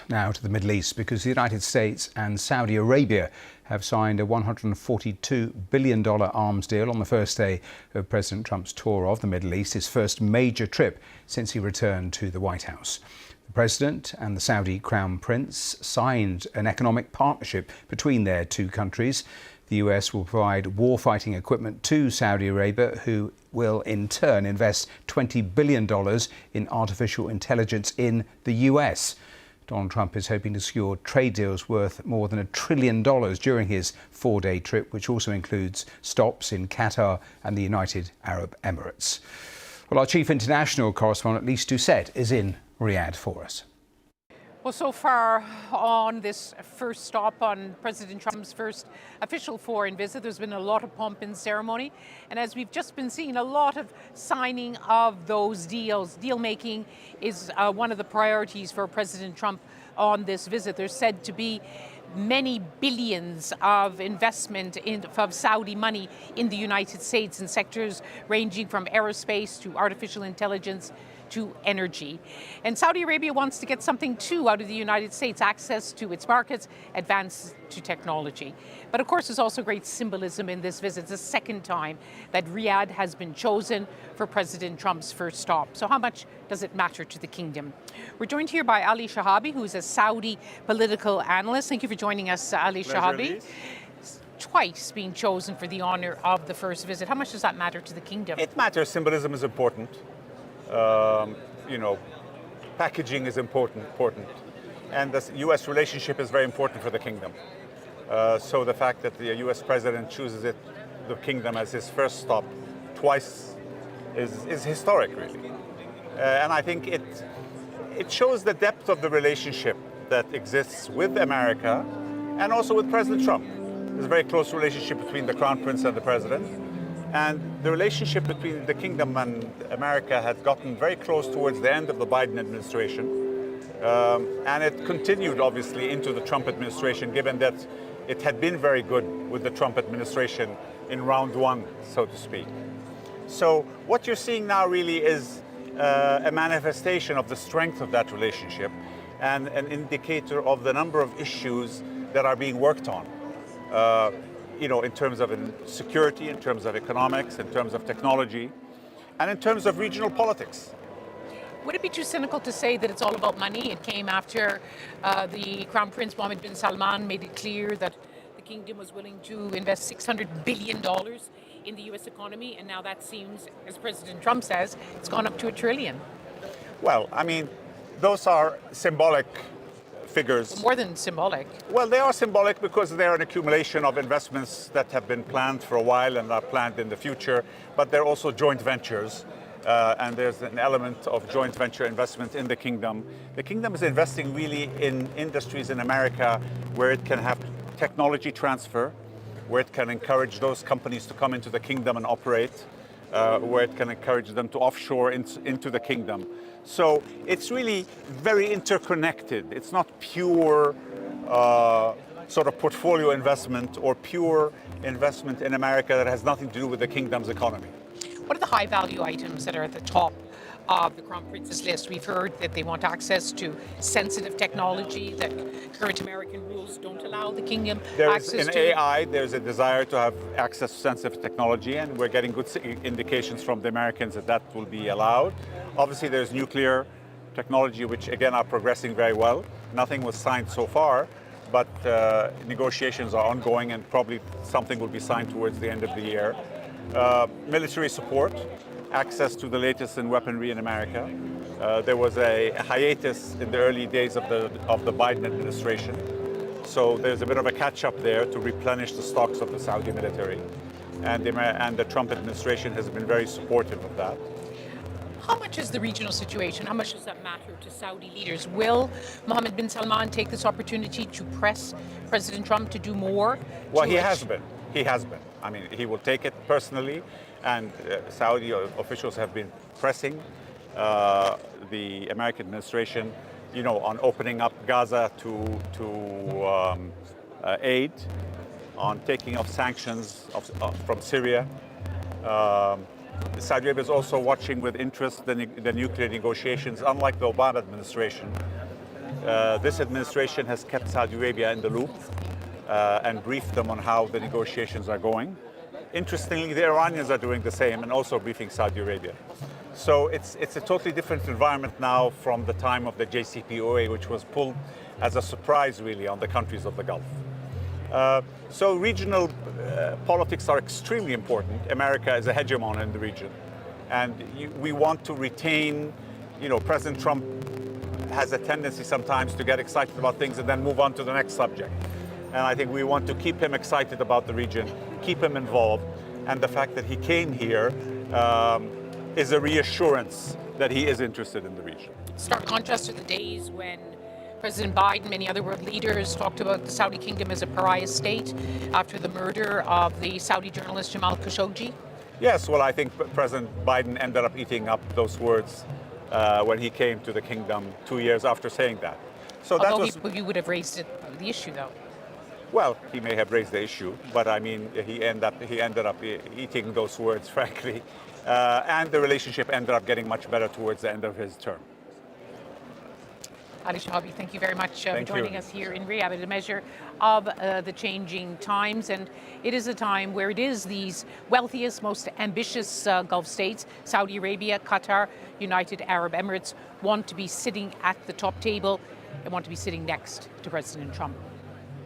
Now to the Middle East, because the United States and Saudi Arabia have signed a $142 billion arms deal on the first day of President Trump's tour of the Middle East, his first major trip since he returned to the White House. The President and the Saudi Crown Prince signed an economic partnership between their two countries. The U.S. will provide warfighting equipment to Saudi Arabia, who will in turn invest $20 billion in artificial intelligence in the U.S. Donald Trump is hoping to secure trade deals worth more than $1 trillion during his four-day trip, which also includes stops in Qatar and the United Arab Emirates. Well, our chief international correspondent, Lise Doucette, is in Riyadh for us. Well, so far on this first stop on President Trump's first official foreign visit, there's been a lot of pomp and ceremony. And as we've just been seeing, a lot of signing of those deals. Deal making is one of the priorities for President Trump on this visit. There's said to be many billions of investment of Saudi money in the United States in sectors ranging from aerospace to artificial intelligence to energy. And Saudi Arabia wants to get something too out of the United States, access to its markets, advance to technology. But of course, there's also great symbolism in this visit. It's the second time that Riyadh has been chosen for President Trump's first stop. So how much does it matter to the kingdom? We're joined here by Ali Shahabi, who's a Saudi political analyst. Thank you for joining us, Ali Shahabi. Twice being chosen for the honor of the first visit. How much does that matter to the kingdom? It matters. Symbolism is important. Packaging is important, and the U.S. relationship is very important for the kingdom. So the fact that the U.S. president chooses the kingdom as his first stop twice is historic, really. And I think it shows the depth of the relationship that exists with America and also with President Trump. There's a very close relationship between the Crown Prince and the president. And the relationship between the kingdom and America had gotten very close towards the end of the Biden administration. And it continued, obviously, into the Trump administration, given that it had been very good with the Trump administration in round one, so to speak. So what you're seeing now really is a manifestation of the strength of that relationship and an indicator of the number of issues that are being worked on. In terms of security, in terms of economics, in terms of technology, and in terms of regional politics. Would it be too cynical to say that it's all about money? It came after the Crown Prince Mohammed bin Salman made it clear that the kingdom was willing to invest $600 billion in the U.S. economy, and now that seems, as President Trump says, it's gone up to $1 trillion. Well, I mean, those are symbolic figures. More than symbolic. Well, they are symbolic because they are an accumulation of investments that have been planned for a while and are planned in the future, but they're also joint ventures, and there's an element of joint venture investment in the kingdom. The kingdom is investing really in industries in America where it can have technology transfer, where it can encourage those companies to come into the kingdom and operate, where it can encourage them to offshore into the kingdom. So it's really very interconnected. It's not pure sort of portfolio investment or pure investment in America that has nothing to do with the kingdom's economy. What are the high value items that are at the top of the Crown Prince's list? We've heard that they want access to sensitive technology that current American rules don't allow the kingdom access to. AI, there's a desire to have access to sensitive technology, and we're getting good indications from the Americans that will be allowed. Obviously, there's nuclear technology, which again are progressing very well. Nothing was signed so far, but negotiations are ongoing, and probably something will be signed towards the end of the year. Military support, access to the latest in weaponry in America. There was a hiatus in the early days of the Biden administration. So there's a bit of a catch-up there to replenish the stocks of the Saudi military. And the Trump administration has been very supportive of that. How much is the regional situation? How much does that matter to Saudi leaders? Will Mohammed bin Salman take this opportunity to press President Trump to do more? Well, he has been. He has been. I mean, he will take it personally, and Saudi officials have been pressing the American administration, on opening up Gaza to aid, on taking off sanctions from Syria. Saudi Arabia is also watching with interest the nuclear negotiations. Unlike the Obama administration, This administration has kept Saudi Arabia in the loop and briefed them on how the negotiations are going. Interestingly, the Iranians are doing the same and also briefing Saudi Arabia. So it's a totally different environment now from the time of the JCPOA, which was pulled as a surprise, really, on the countries of the Gulf. So regional politics are extremely important. America is a hegemon in the region. And we want to retain, President Trump has a tendency sometimes to get excited about things and then move on to the next subject. And I think we want to keep him excited about the region, keep him involved. And the fact that he came here is a reassurance that he is interested in the region. Stark contrast to the days when President Biden, many other world leaders talked about the Saudi kingdom as a pariah state after the murder of the Saudi journalist Jamal Khashoggi. Yes, well, I think President Biden ended up eating up those words when he came to the kingdom 2 years after saying that. So Although he would have raised the issue, though. Well, he may have raised the issue, but I mean, he ended up eating those words, frankly, and the relationship ended up getting much better towards the end of his term. Ali Shahabi, thank you very much for joining us here in Riyadh. A measure of the changing times, and it is a time where it is these wealthiest, most ambitious Gulf states, Saudi Arabia, Qatar, United Arab Emirates, want to be sitting at the top table and want to be sitting next to President Trump.